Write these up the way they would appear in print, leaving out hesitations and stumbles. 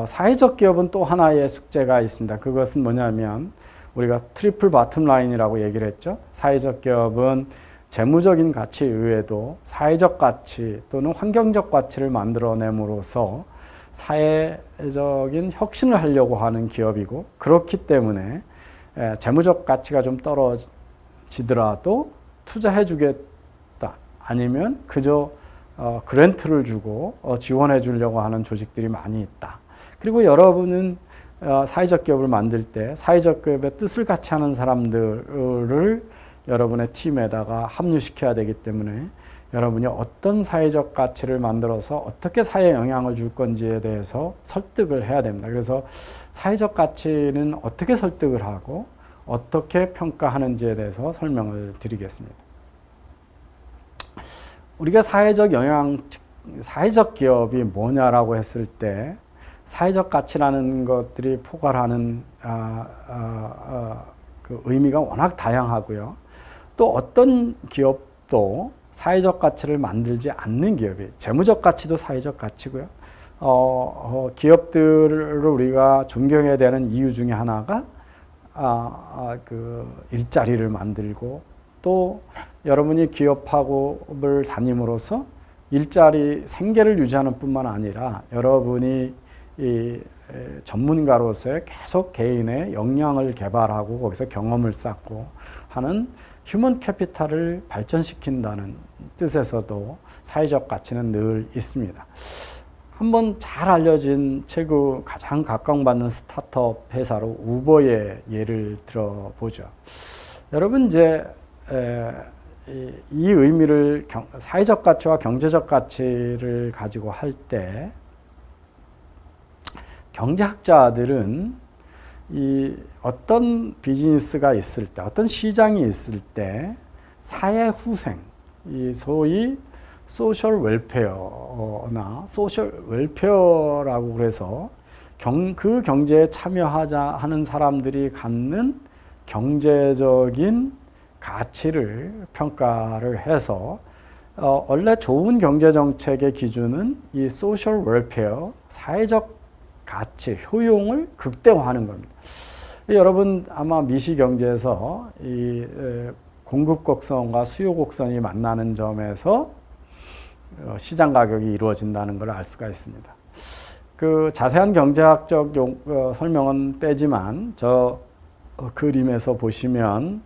사회적 기업은 또 하나의 숙제가 있습니다. 그것은 뭐냐면 우리가 트리플 바텀 라인이라고 얘기를 했죠. 사회적 기업은 재무적인 가치 이외에도 사회적 가치 또는 환경적 가치를 만들어냄으로써 사회적인 혁신을 하려고 하는 기업이고, 그렇기 때문에 재무적 가치가 좀 떨어지더라도 투자해 주겠다, 아니면 그저 그랜트를 주고 지원해 주려고 하는 조직들이 많이 있다. 그리고 여러분은 사회적 기업을 만들 때 사회적 기업의 뜻을 같이 하는 사람들을 여러분의 팀에다가 합류시켜야 되기 때문에 여러분이 어떤 사회적 가치를 만들어서 어떻게 사회에 영향을 줄 건지에 대해서 설득을 해야 됩니다. 그래서 사회적 가치는 어떻게 설득을 하고 어떻게 평가하는지에 대해서 설명을 드리겠습니다. 우리가 사회적 기업이 뭐냐라고 했을 때 사회적 가치라는 것들이 포괄하는 그 의미가 워낙 다양하고요. 또 어떤 기업도 사회적 가치를 만들지 않는 기업이, 재무적 가치도 사회적 가치고요. 기업들을 우리가 존경해야 되는 이유 중에 하나가 그 일자리를 만들고, 또 여러분이 기업을 다님으로써 일자리 생계를 유지하는 뿐만 아니라 여러분이 이 전문가로서의 계속 개인의 역량을 개발하고 거기서 경험을 쌓고 하는 휴먼 캐피탈을 발전시킨다는 뜻에서도 사회적 가치는 늘 있습니다. 한번 잘 알려진 최고 가장 각광받는 스타트업 회사로 우버의 예를 들어보죠. 여러분 이제 이 의미를 사회적 가치와 경제적 가치를 가지고 할 때 경제학자들은 이 어떤 비즈니스가 있을 때, 어떤 시장이 있을 때 사회 후생, 이 소위 소셜 웰페어나 소셜 웰페어라고 그래서 그 경제에 참여하는 사람들이 갖는 경제적인 가치를 평가를 해서 원래 좋은 경제 정책의 기준은 이 소셜 웰페어, 사회적 가치, 효용을 극대화하는 겁니다. 여러분 아마 미시경제에서 이 공급 곡선과 수요 곡선이 만나는 점에서 시장 가격이 이루어진다는 걸 알 수가 있습니다. 그 자세한 경제학적 설명은 빼지만 저 그림에서 보시면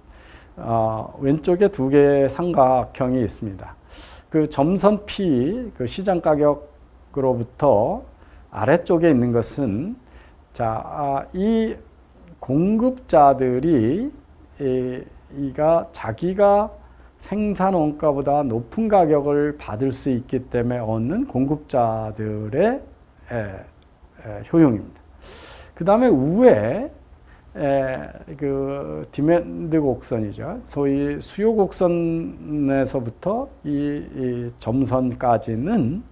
왼쪽에 두 개의 삼각형이 있습니다. 그 점선 P, 그 시장 가격으로부터 아래쪽에 있는 것은 이 공급자들이 자기가 생산 원가보다 높은 가격을 받을 수 있기 때문에 얻는 공급자들의 효용입니다. 그 다음에 우에 그 디맨드 곡선이죠. 소위 수요 곡선에서부터 이 점선까지는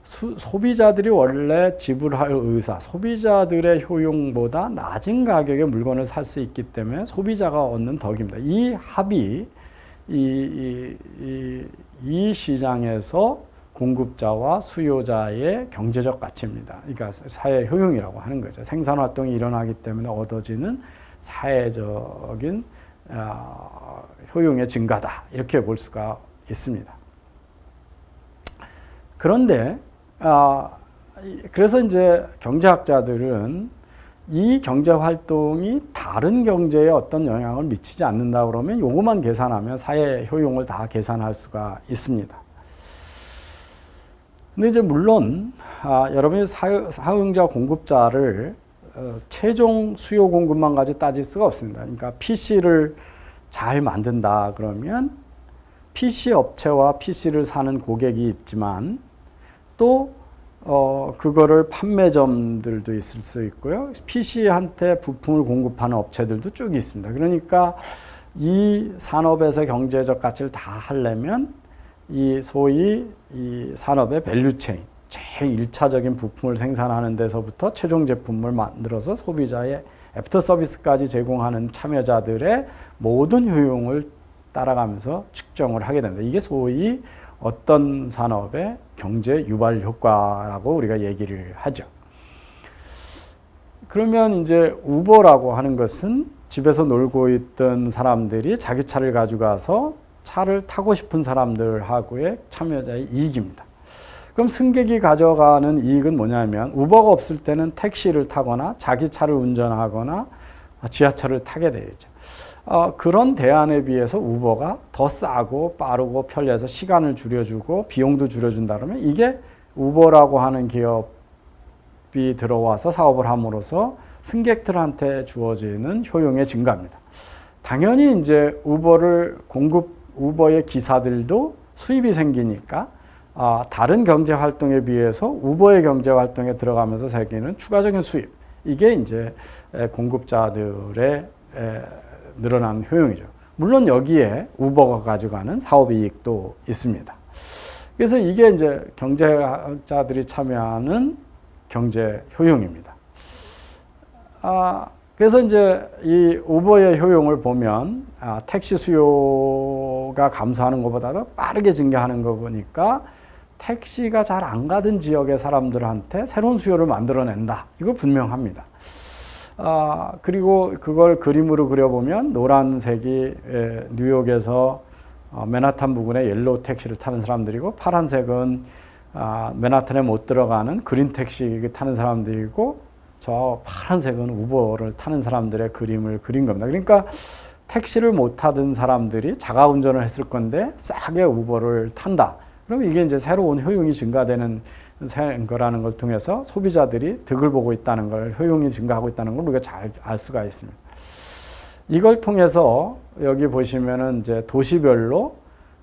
소비자들이 원래 지불할 의사, 소비자들의 효용보다 낮은 가격에 물건을 살 수 있기 때문에 소비자가 얻는 덕입니다. 이 합이 이 시장에서 공급자와 수요자의 경제적 가치입니다. 그러니까 사회 효용이라고 하는 거죠. 생산 활동이 일어나기 때문에 얻어지는 사회적인 효용의 증가다, 이렇게 볼 수가 있습니다. 그런데 그래서 이제 경제학자들은 이 경제 활동이 다른 경제에 어떤 영향을 미치지 않는다 그러면 요것만 계산하면 사회 효용을 다 계산할 수가 있습니다. 근데 이제 물론 여러분이 사용자 공급자를 최종 수요 공급만 가지고 따질 수가 없습니다. 그러니까 PC를 잘 만든다 그러면 PC 업체와 PC를 사는 고객이 있지만 또 그거를 판매점들도 있을 수 있고요. PC한테 부품을 공급하는 업체들도 쭉 있습니다. 그러니까 이 산업에서 경제적 가치를 다 하려면 이 소위 이 산업의 밸류체인, 제일 1차적인 부품을 생산하는 데서부터 최종 제품을 만들어서 소비자의 애프터 서비스까지 제공하는 참여자들의 모든 효용을 따라가면서 측정을 하게 됩니다. 이게 소위 어떤 산업의 경제 유발 효과라고 우리가 얘기를 하죠. 그러면 이제 우버라고 하는 것은 집에서 놀고 있던 사람들이 자기 차를 가져가서 차를 타고 싶은 사람들하고의 참여자의 이익입니다. 그럼 승객이 가져가는 이익은 뭐냐면 우버가 없을 때는 택시를 타거나 자기 차를 운전하거나 지하철을 타게 되죠. 그런 대안에 비해서 우버가 더 싸고 빠르고 편리해서 시간을 줄여주고 비용도 줄여준다 그러면 이게 우버라고 하는 기업이 들어와서 사업을 함으로써 승객들한테 주어지는 효용의 증가입니다. 당연히 이제 우버의 기사들도 수입이 생기니까 다른 경제 활동에 비해서 우버의 경제 활동에 들어가면서 생기는 추가적인 수입, 이게 이제 공급자들의 늘어난 효용이죠. 물론 여기에 우버가 가져가는 사업 이익도 있습니다. 그래서 이게 이제 경제학자들이 참여하는 경제 효용입니다. 그래서 이제 이 우버의 효용을 보면 택시 수요가 감소하는 것보다도 빠르게 증가하는 거 보니까 택시가 잘 안 가던 지역의 사람들한테 새로운 수요를 만들어낸다. 이거 분명합니다. 그리고 그걸 그림으로 그려보면 노란색이 뉴욕에서 맨하탄 부근에 옐로우 택시를 타는 사람들이고 파란색은 맨하탄에 못 들어가는 그린 택시 타는 사람들이고 저 파란색은 우버를 타는 사람들의 그림을 그린 겁니다. 그러니까 택시를 못 타던 사람들이 자가 운전을 했을 건데 싸게 우버를 탄다. 그럼 이게 이제 새로운 효용이 증가되는 거라는 걸 통해서 소비자들이 득을 보고 있다는 걸, 효용이 증가하고 있다는 걸 우리가 잘 알 수가 있습니다. 이걸 통해서 여기 보시면은 이제 도시별로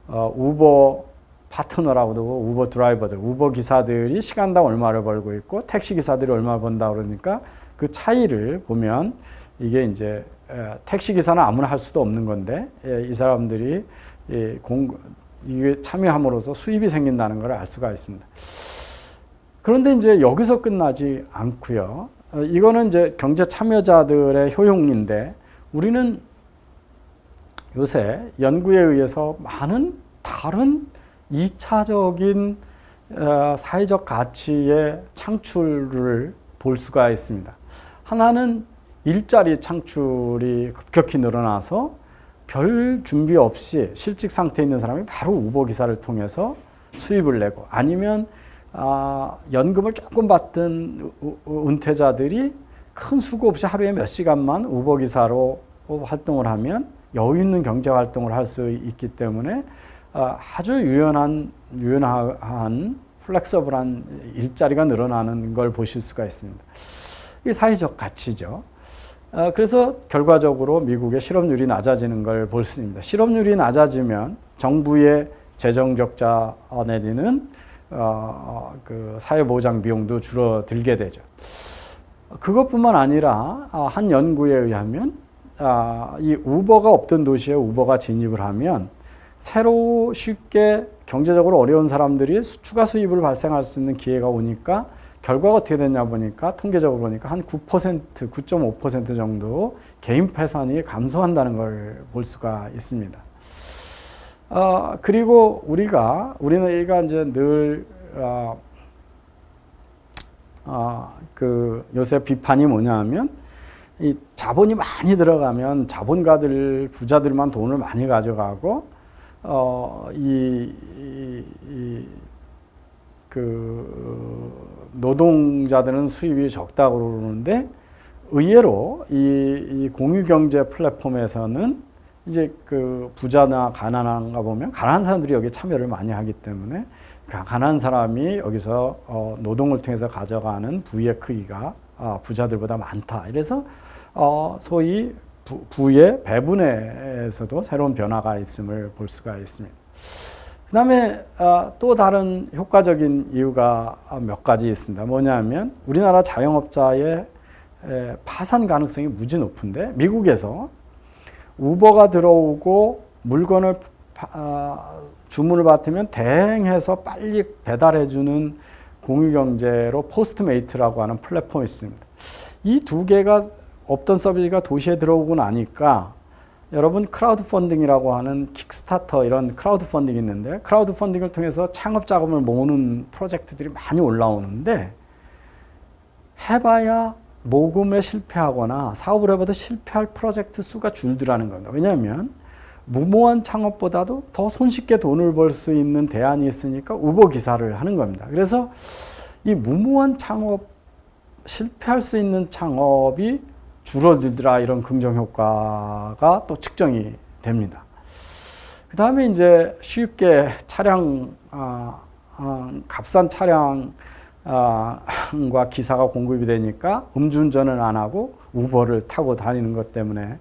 우버 파트너라고도 우버 드라이버들, 우버 기사들이 시간당 얼마를 벌고 있고 택시 기사들이 얼마 번다 그러니까 그 차이를 보면 이게 이제 택시 기사는 아무나 할 수도 없는 건데 이 사람들이 이게 참여함으로써 수입이 생긴다는 걸 알 수가 있습니다. 그런데 이제 여기서 끝나지 않고요. 이거는 이제 경제 참여자들의 효용인데 우리는 요새 연구에 의해서 많은 다른 2차적인 사회적 가치의 창출을 볼 수가 있습니다. 하나는 일자리 창출이 급격히 늘어나서 별 준비 없이 실직 상태에 있는 사람이 바로 우버 기사를 통해서 수입을 내고 아니면 연금을 조금 받던 은퇴자들이 큰 수고 없이 하루에 몇 시간만 우버 기사로 활동을 하면 여유 있는 경제 활동을 할 수 있기 때문에 아주 유연한 플렉서블한 일자리가 늘어나는 걸 보실 수가 있습니다. 이게 사회적 가치죠. 그래서 결과적으로 미국의 실업률이 낮아지는 걸 볼 수 있습니다. 실업률이 낮아지면 정부의 재정 적자 내지는 그 사회보장 비용도 줄어들게 되죠. 그것뿐만 아니라 한 연구에 의하면 이 우버가 없던 도시에 우버가 진입을 하면 새로 쉽게 경제적으로 어려운 사람들이 추가 수입을 발생할 수 있는 기회가 오니까 결과가 어떻게 됐냐 보니까 통계적으로 보니까 한 9%, 9.5% 정도 개인 폐산이 감소한다는 걸 볼 수가 있습니다. 그리고 우리가 이제 늘 요새 비판이 뭐냐면 이 자본이 많이 들어가면 자본가들 부자들만 돈을 많이 가져가고 노동자들은 수입이 적다고 그러는데 의외로 이 공유경제 플랫폼에서는 이제 그 부자나 가난한가 보면 가난한 사람들이 여기 참여를 많이 하기 때문에 가난한 사람이 여기서 노동을 통해서 가져가는 부의 크기가 부자들보다 많다. 이래서 소위 부의 배분에서도 새로운 변화가 있음을 볼 수가 있습니다. 그 다음에 또 다른 효과적인 이유가 몇 가지 있습니다. 뭐냐면 우리나라 자영업자의 파산 가능성이 무지 높은데 미국에서 우버가 들어오고 물건을 주문을 받으면 대행해서 빨리 배달해주는 공유경제로 포스트메이트라고 하는 플랫폼이 있습니다. 이 두 개가 없던 서비스가 도시에 들어오고 나니까 여러분 크라우드 펀딩이라고 하는 킥스타터 이런 크라우드 펀딩이 있는데 크라우드 펀딩을 통해서 창업 자금을 모으는 프로젝트들이 많이 올라오는데 해봐야 모금에 실패하거나 사업을 해봐도 실패할 프로젝트 수가 줄더라는 겁니다. 왜냐하면 무모한 창업보다도 더 손쉽게 돈을 벌 수 있는 대안이 있으니까 우버 기사를 하는 겁니다. 그래서 이 무모한 창업, 실패할 수 있는 창업이 줄어들더라, 이런 긍정 효과가 또 측정이 됩니다. 그 다음에 이제 쉽게 차량, 값싼 차량과 기사가 공급이 되니까 음주운전을 안 하고 우버를 타고 다니는 것 때문에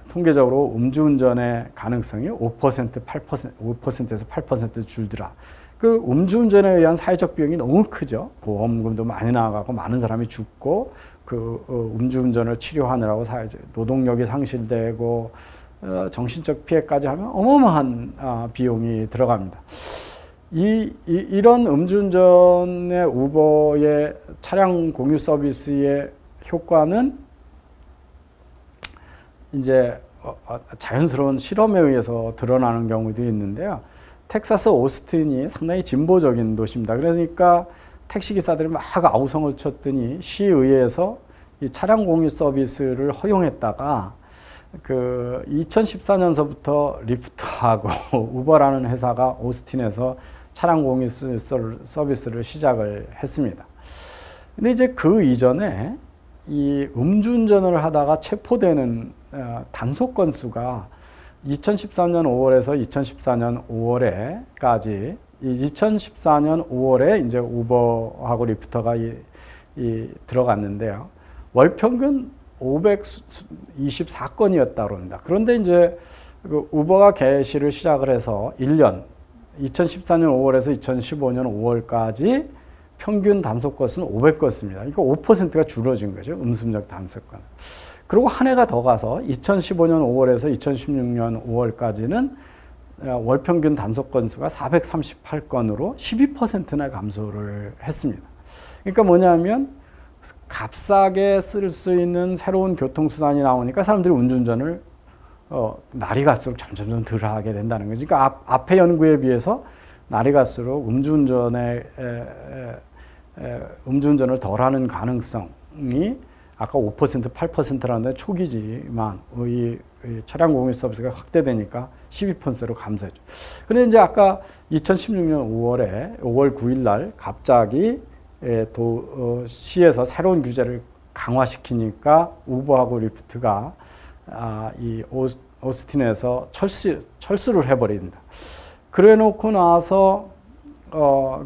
통계적으로 음주운전의 가능성이 5%, 8%, 5%에서 8% 줄더라. 그 음주운전에 의한 사회적 비용이 너무 크죠. 보험금도 많이 나가고 많은 사람이 죽고 그 음주운전을 치료하느라고 노동력이 상실되고 정신적 피해까지 하면 어마어마한 비용이 들어갑니다. 이런 음주운전의 우버의 차량 공유 서비스의 효과는 이제 자연스러운 실험에 의해서 드러나는 경우도 있는데요. 텍사스 오스틴이 상당히 진보적인 도시입니다. 그러니까 택시기사들이 막 아우성을 쳤더니 시의회에서 이 차량 공유 서비스를 허용했다가 그 2014년서부터 리프트하고 우버라는 회사가 오스틴에서 차량 공유 서비스를 시작을 했습니다. 근데 이제 그 이전에 이 음주운전을 하다가 체포되는 단속 건수가 2013년 5월에서 2014년 5월에까지 2014년 5월에 이제 우버하고 리프터가 들어갔는데요. 월 평균 524건이었다고 합니다. 그런데 이제 그 우버가 개시를 시작을 해서 1년 2014년 5월에서 2015년 5월까지 평균 단속 건수는 500건입니다. 그러니까 5%가 줄어진 거죠. 음습력 단속건. 그리고 한 해가 더 가서 2015년 5월에서 2016년 5월까지는 월 평균 단속 건수가 438건으로 12%나 감소를 했습니다. 그러니까 뭐냐면 값싸게 쓸 수 있는 새로운 교통수단이 나오니까 사람들이 음주운전을 날이 갈수록 점점 덜 하게 된다는 거죠. 그러니까 앞의 연구에 비해서 날이 갈수록 음주운전을 덜 하는 가능성이 아까 5%, 8%라는데 초기지만 이 차량 공유 서비스가 확대되니까 12%로 감소했죠. 그런데 이제 아까 2016년 5월 9일 날 갑자기 시에서 새로운 규제를 강화시키니까 우버하고 리프트가 이 오스틴에서 철수를 해버립니다. 그래 놓고 나서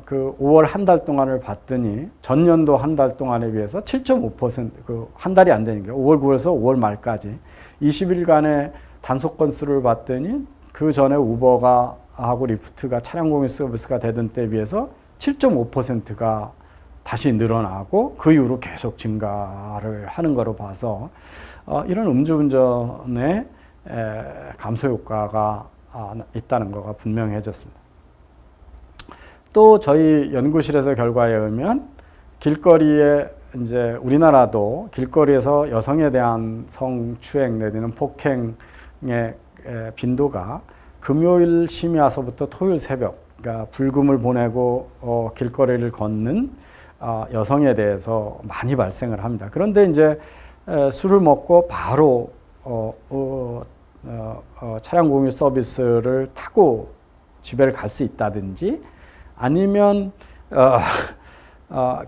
그 5월 한 달 동안을 봤더니 전년도 한 달 동안에 비해서 7.5% 그 한 달이 안 되는 거예요. 5월 9일에서 5월 말까지 20일간의 단속 건수를 봤더니 그 전에 우버가 하고 리프트가 차량 공유 서비스가 되던 때에 비해서 7.5%가 다시 늘어나고 그 이후로 계속 증가를 하는 거로 봐서 이런 음주운전의 감소 효과가 있다는 거가 분명해졌습니다. 또 저희 연구실에서 결과에 의하면 길거리에 이제 우리나라도 길거리에서 여성에 대한 성추행 내지는 폭행의 빈도가 금요일 심야서부터 토요일 새벽, 그러니까 불금을 보내고 길거리를 걷는 여성에 대해서 많이 발생을 합니다. 그런데 이제 술을 먹고 바로 차량 공유 서비스를 타고 집에 갈 수 있다든지 아니면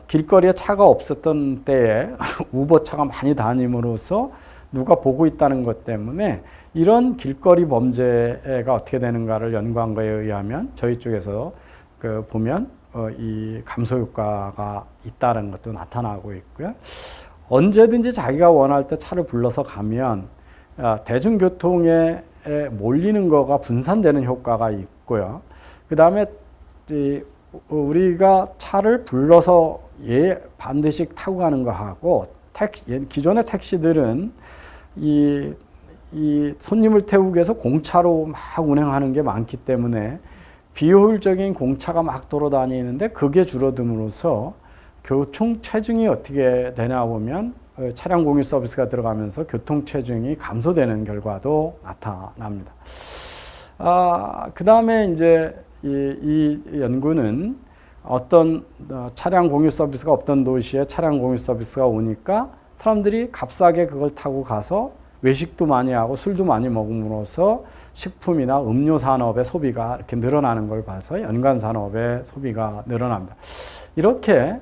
길거리에 차가 없었던 때에 우버차가 많이 다님으로써 누가 보고 있다는 것 때문에 이런 길거리 범죄가 어떻게 되는가를 연구한 거에 의하면 저희 쪽에서 보면 이 감소 효과가 있다는 것도 나타나고 있고요. 언제든지 자기가 원할 때 차를 불러서 가면 대중교통에 몰리는 거가 분산되는 효과가 있고요. 그 다음에 우리가 차를 불러서 반드시 타고 가는 거하고 기존의 택시들은 이 손님을 태우기 위해서 공차로 막 운행하는 게 많기 때문에 비효율적인 공차가 막 돌아다니는데 그게 줄어듦으로써 교통 체증이 어떻게 되냐 보면 차량 공유 서비스가 들어가면서 교통 체증이 감소되는 결과도 나타납니다. 그 다음에 이제 이 연구는 어떤 차량 공유 서비스가 없던 도시에 차량 공유 서비스가 오니까 사람들이 값싸게 그걸 타고 가서 외식도 많이 하고 술도 많이 먹음으로써 식품이나 음료 산업의 소비가 이렇게 늘어나는 걸 봐서 연간 산업의 소비가 늘어납니다. 이렇게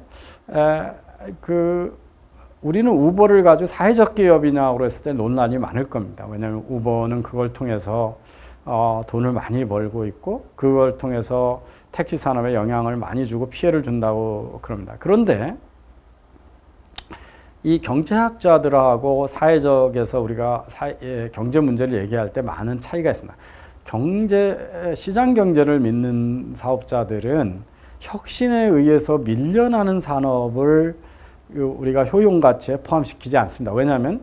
우리는 우버를 가지고 사회적 기업이냐고 했을 때 논란이 많을 겁니다. 왜냐하면 우버는 그걸 통해서 돈을 많이 벌고 있고 그걸 통해서 택시 산업에 영향을 많이 주고 피해를 준다고 그럽니다. 그런데 이 경제학자들하고 사회적에서 우리가 경제 문제를 얘기할 때 많은 차이가 있습니다. 시장 경제를 믿는 사업자들은 혁신에 의해서 밀려나는 산업을 우리가 효용 가치에 포함시키지 않습니다. 왜냐하면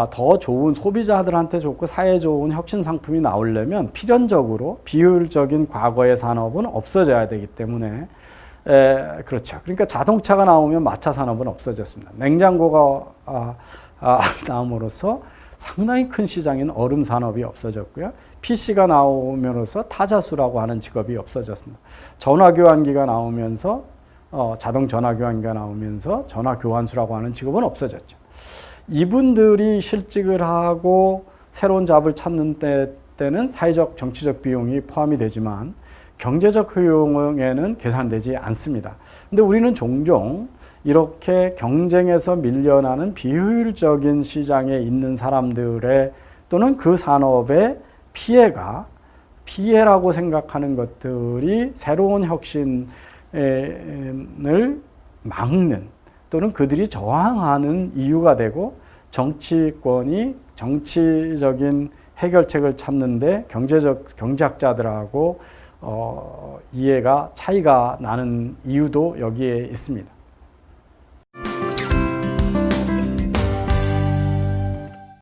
더 좋은 소비자들한테 좋고 사회에 좋은 혁신 상품이 나오려면 필연적으로 비효율적인 과거의 산업은 없어져야 되기 때문에 그렇죠. 그러니까 자동차가 나오면 마차 산업은 없어졌습니다. 냉장고가 나옴으로써 상당히 큰 시장인 얼음 산업이 없어졌고요. PC가 나오면서 타자수라고 하는 직업이 없어졌습니다. 전화교환기가 나오면서 자동 전화교환기가 나오면서 전화교환수라고 하는 직업은 없어졌죠. 이분들이 실직을 하고 새로운 잡을 찾는 때는 사회적 정치적 비용이 포함이 되지만 경제적 효용에는 계산되지 않습니다. 근데 우리는 종종 이렇게 경쟁에서 밀려나는 비효율적인 시장에 있는 사람들의 또는 그 산업의 피해라고 생각하는 것들이 새로운 혁신을 막는 또는 그들이 저항하는 이유가 되고 정치권이 정치적인 해결책을 찾는데 경제학자들하고 차이가 나는 이유도 여기에 있습니다.